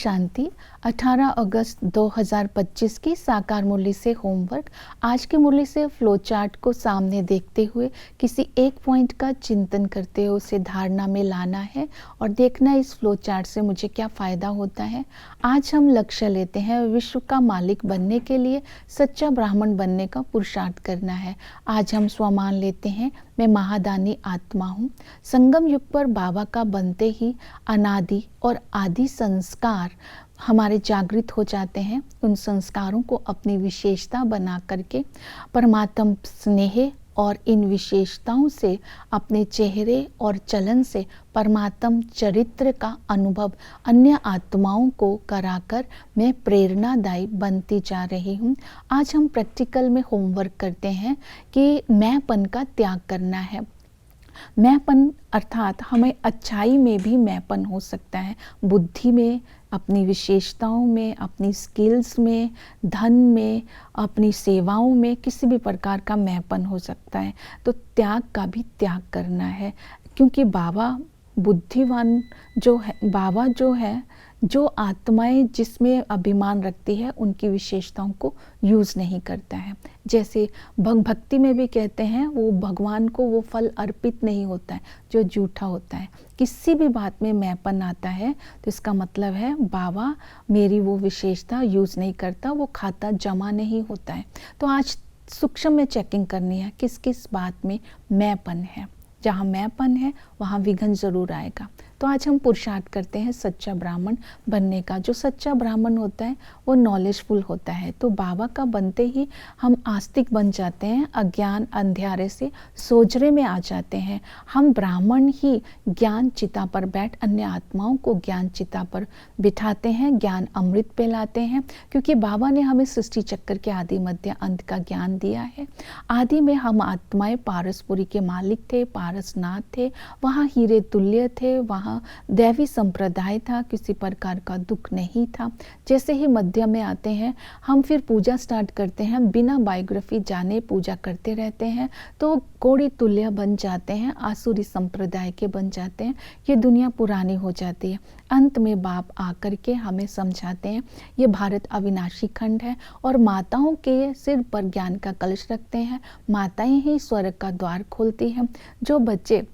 शांति। 18 अगस्त 2025 की साकार मुरली से होमवर्क। आज की मुरली से फ्लो चार्ट को सामने देखते हुए किसी एक पॉइंट का चिंतन करते हुए उसे धारणा में लाना है और देखना इस फ्लो चार्ट से मुझे क्या फ़ायदा होता है। आज हम लक्ष्य लेते हैं विश्व का मालिक बनने के लिए सच्चा ब्राह्मण बनने का पुरुषार्थ करना है। आज हम स्वमान लेते हैं, मैं महादानी आत्मा हूँ। संगम युग पर बाबा का बनते ही अनादि और आदि संस्कार हमारे जागृत हो जाते हैं। उन संस्कारों को अपनी विशेषता बना करके परमात्म स्नेह और इन विशेषताओं से अपने चेहरे और चलन से परमात्म चरित्र का अनुभव अन्य आत्माओं को कराकर मैं प्रेरणादायी बनती जा रही हूँ। आज हम प्रैक्टिकल में होमवर्क करते हैं कि मैंपन का त्याग करना है। मैंपन अर्थात हमें अच्छाई में भी मैंपन हो सकता है, बुद्धि में, अपनी विशेषताओं में, अपनी स्किल्स में, धन में, अपनी सेवाओं में, किसी भी प्रकार का मैंपन हो सकता है। तो त्याग का भी त्याग करना है, क्योंकि बाबा बुद्धिवान जो है, बाबा जो है, जो आत्माएं जिसमें अभिमान रखती है उनकी विशेषताओं को यूज़ नहीं करता है। जैसे भक्ति में भी कहते हैं वो भगवान को वो फल अर्पित नहीं होता है जो झूठा होता है। किसी भी बात में मैंपन आता है तो इसका मतलब है बाबा मेरी वो विशेषता यूज़ नहीं करता, वो खाता जमा नहीं होता है। तो आज सूक्ष्म में चेकिंग करनी है किस किस बात में मैंपन है। जहाँ मैंपन है वहाँ विघ्न जरूर आएगा। तो आज हम पुरुषार्थ करते हैं सच्चा ब्राह्मण बनने का। जो सच्चा ब्राह्मण होता है वो नॉलेजफुल होता है। तो बाबा का बनते ही हम आस्तिक बन जाते हैं, अज्ञान अंधियारे से सोजरे में आ जाते हैं। हम ब्राह्मण ही ज्ञान चिता पर बैठ अन्य आत्माओं को ज्ञान चिता पर बिठाते हैं, ज्ञान अमृत पिलाते हैं, क्योंकि बाबा ने हमें सृष्टि चक्र के आदि मध्य अंत का ज्ञान दिया है। आदि में हम आत्माएं पारसपुरी के मालिक थे, पारसनाथ थे, वहाँ हीरे तुल्य थे, वहाँ दैवी संप्रदाय था, किसी प्रकार का दुख नहीं था। जैसे ही मध्य में आते हैं हम फिर पूजा स्टार्ट करते हैं, बिना बायोग्राफी जाने पूजा करते रहते हैं, तो कोड़ी तुल्य बन जाते हैं, आसुरी संप्रदाय के बन जाते हैं। ये दुनिया पुरानी हो जाती है। अंत में बाप आकर के हमें समझाते हैं ये भारत अविनाशी खंड है और माताओं के सिर पर ज्ञान का कलश रखते हैं। माताएं ही स्वर्ग का द्वार खोलती हैं। जो बच्चे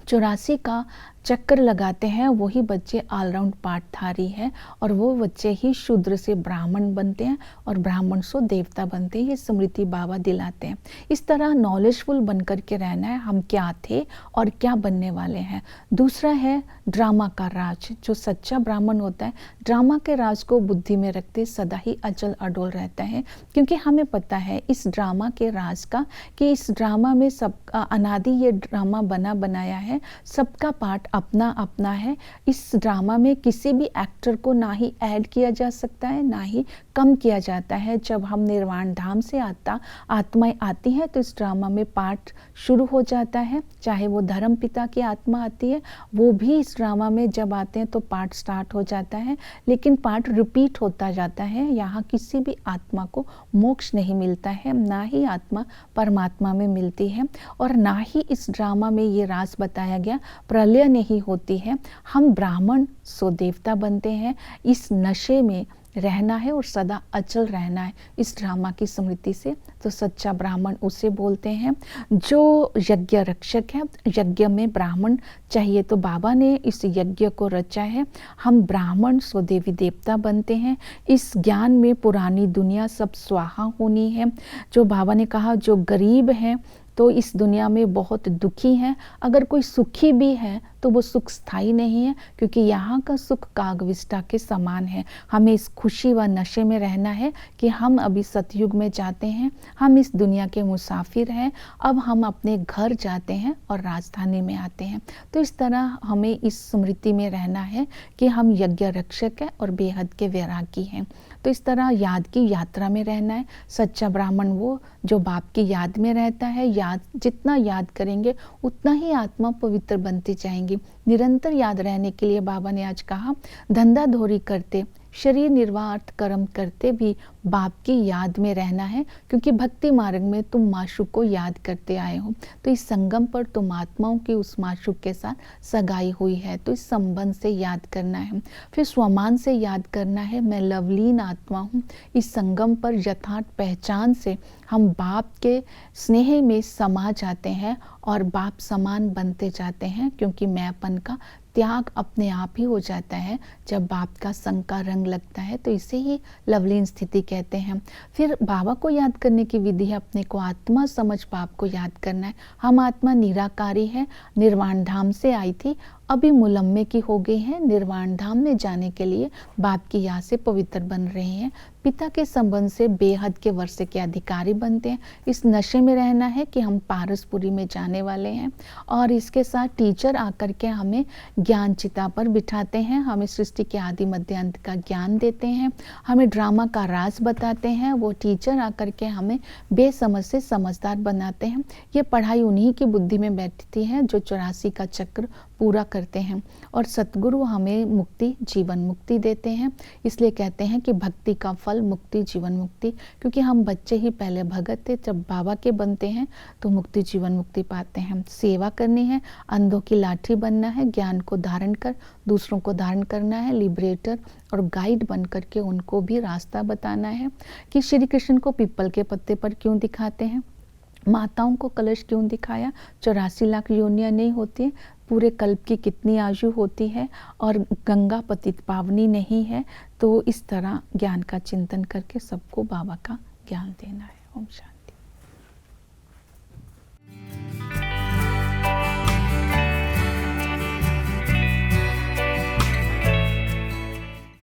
84 का चक्कर लगाते हैं वही बच्चे ऑलराउंड पाठधारी हैं और वो बच्चे ही शूद्र से ब्राह्मण बनते हैं और ब्राह्मण से देवता बनते हैं। ये स्मृति बाबा दिलाते हैं। इस तरह नॉलेजफुल बन कर के रहना है, हम क्या थे और क्या बनने वाले हैं। दूसरा है ड्रामा का राज। जो सच्चा ब्राह्मण होता है ड्रामा के राज को बुद्धि में रखते सदा ही अचल अडोल रहता है, क्योंकि हमें पता है इस ड्रामा के राज का कि इस ड्रामा में सबका अनादि ये ड्रामा बना बनाया है, सबका पार्ट अपना अपना है। इस ड्रामा में किसी भी एक्टर को ना ही ऐड किया जा सकता है ना ही कम किया जाता है। जब हम निर्वाण धाम से आत्माएं आती हैं तो इस ड्रामा में पार्ट शुरू हो जाता है। चाहे वो धर्म पिता की आत्मा आती है, वो भी इस ड्रामा में जब आते हैं तो पार्ट स्टार्ट हो जाता है, लेकिन पार्ट रिपीट होता जाता है। यहाँ किसी भी आत्मा को मोक्ष नहीं मिलता है, ना ही आत्मा परमात्मा में मिलती है और ना ही इस ड्रामा में ये राज बताया गया प्रलय नहीं होती है। हम ब्राह्मण सो देवता बनते हैं। इस नशे में रहना है और सदा अचल रहना है इस ड्रामा की स्मृति से। तो सच्चा ब्राह्मण उसे बोलते हैं जो यज्ञ रक्षक है। यज्ञ में ब्राह्मण चाहिए, तो बाबा ने इस यज्ञ को रचा है। हम ब्राह्मण सो देवी देवता बनते हैं। इस ज्ञान में पुरानी दुनिया सब स्वाहा होनी है। जो बाबा ने कहा जो गरीब हैं तो इस दुनिया में बहुत दुखी हैं। अगर कोई सुखी भी है तो वो सुख स्थायी नहीं है, क्योंकि यहाँ का सुख कागविष्टा के समान है। हमें इस खुशी व नशे में रहना है कि हम अभी सतयुग में जाते हैं, हम इस दुनिया के मुसाफिर हैं, अब हम अपने घर जाते हैं और राजधानी में आते हैं। तो इस तरह हमें इस स्मृति में रहना है कि हम यज्ञ रक्षक हैं और बेहद के वैरागी हैं। तो इस तरह याद की यात्रा में रहना है। सच्चा ब्राह्मण वो जो बाप की याद में रहता है। याद जितना याद करेंगे उतना ही आत्मा पवित्र बनती जाएंगी। निरंतर याद रहने के लिए बाबा ने आज कहा धंधा धोरी करते शरीर निर्वाह कर्म करते भी बाप की याद में रहना है, क्योंकि भक्ति मार्ग में तुम माशूक को याद करते आए हो। तो इस संगम पर तुम आत्माओं की उस माशूक के साथ सगाई हुई है, तो इस संबंध से याद करना है। फिर स्वमान से याद करना है, मैं लवलीन आत्मा हूँ। इस संगम पर यथार्थ पहचान से हम बाप के स्नेह में समा जाते हैं और बाप समान बनते जाते हैं, क्योंकि मैंपन का त्याग अपने आप ही हो जाता है जब बाप का संग का रंग लगता है। तो इसे ही लवलीन स्थिति कहते हैं। फिर बाबा को याद करने की विधि है, अपने को आत्मा समझ बाप को याद करना है। हम आत्मा निराकारी है, निर्वाण धाम से आई थी, अभी मुलम्मे की हो गई है, निर्वाण धाम में जाने के लिए बाप की याद से पवित्र बन रहे हैं। पिता के संबंध से बेहद के वर्षे के अधिकारी बनते हैं। इस नशे में रहना है कि हम पारसपुरी में जाने वाले हैं, और इसके साथ टीचर आकर के हमें ज्ञान चिता पर बिठाते हैं, हमें सृष्टि के आदि मध्य अंत का ज्ञान देते हैं, हमें ड्रामा का राज बताते हैं। वो टीचर आकर के हमें बेसमझ से समझदार बनाते हैं। ये पढ़ाई उन्हीं की बुद्धि में बैठती है जो 84 का चक्र पूरा करते हैं, और सतगुरु हमें मुक्ति, जीवन मुक्ति देते हैं। इसलिए कहते हैं कि भक्ति का फल मुक्ति, जीवन मुक्ति, क्योंकि हम बच्चे ही पहले भगत थे, जब बाबा के बनते हैं तो मुक्ति, जीवन मुक्ति पाते हैं। सेवा करनी है, अंधों की लाठी बनना है, ज्ञान को धारण कर दूसरों को धारण करना है, लिबरेटर और गाइड बन करके उनको भी रास्ता बताना है। कि श्री कृष्ण को पीपल के पत्ते पर क्यों दिखाते हैं, माताओं को कलश क्यों दिखाया, 84 लाख योनियां नहीं होती, पूरे कल्प की कितनी आयु होती है, और गंगा पतित पावनी नहीं है। तो इस तरह ज्ञान का चिंतन करके सबको बाबा का ज्ञान देना है। ओम शांति।